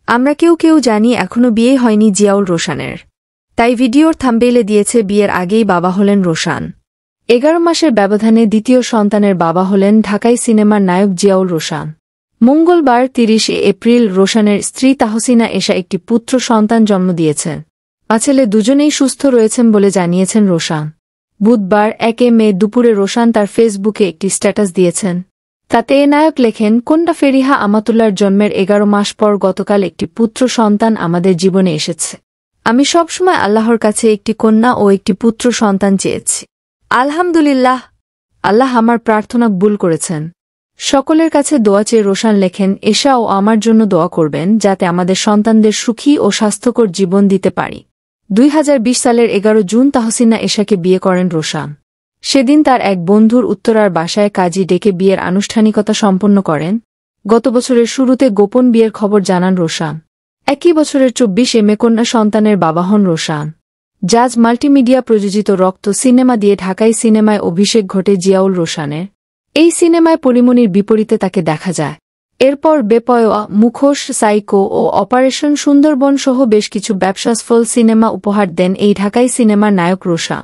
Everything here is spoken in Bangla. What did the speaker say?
আমরা কেউ কেউ জানি এখনো বিয়ে হয়নি জিয়াউল রোশানের, তাই ভিডিওর থাম্বনেইলে দিয়েছে বিয়ের আগেই বাবা হলেন রোশান। 11 মাসের ব্যবধানে দ্বিতীয় সন্তানের বাবা হলেন ঢাকাই সিনেমার নায়ক জিয়াউল রোশান। মঙ্গলবার 30 এপ্রিল রোশানের স্ত্রী তাহসিনা এশা একটি পুত্র সন্তান জন্ম দিয়েছেন। ছেলে দুজনেই সুস্থ রয়েছেন বলে জানিয়েছেন রোশান। বুধবার 1 মে দুপুরে রোশান তার ফেসবুকে একটি স্ট্যাটাস দিয়েছেন। তাতে এ নায়ক লেখেন, কন্যা ফেরিহা আমাতুল্লাহর জন্মের 11 মাস পর গতকাল একটি পুত্র সন্তান আমাদের জীবনে এসেছে। আমি সবসময় আল্লাহর কাছে একটি কন্যা ও একটি পুত্র সন্তান চেয়েছি। আলহামদুলিল্লাহ, আল্লাহ আমার প্রার্থনা কবুল করেছেন। সকলের কাছে দোয়া চেয়ে রোশান লেখেন, এশা ও আমার জন্য দোয়া করবেন যাতে আমাদের সন্তানদের সুখী ও স্বাস্থ্যকর জীবন দিতে পারি। 2020 সালের 11 জুন তাহসিনা এশাকে বিয়ে করেন রোশান। সেদিন তার এক বন্ধুর উত্তরার বাসায় কাজী ডেকে বিয়ের আনুষ্ঠানিকতা সম্পন্ন করেন। গত বছরের শুরুতে গোপন বিয়ের খবর জানান রোশান। একই বছরের 24 মে কন্যা সন্তানের বাবা হন রোশান। জাজ মাল্টিমিডিয়া প্রযোজিত রক্ত সিনেমা দিয়ে ঢাকাই সিনেমায় অভিষেক ঘটে জিয়াউল রোশানের। এই সিনেমায় পরিমণির বিপরীতে তাকে দেখা যায়। এরপর বেপরোয়া, মুখোশ, সাইকো ও অপারেশন সুন্দরবন সহ বেশ কিছু ব্যবসাসফল সিনেমা উপহার দেন এই ঢাকাই সিনেমার নায়ক রোশান।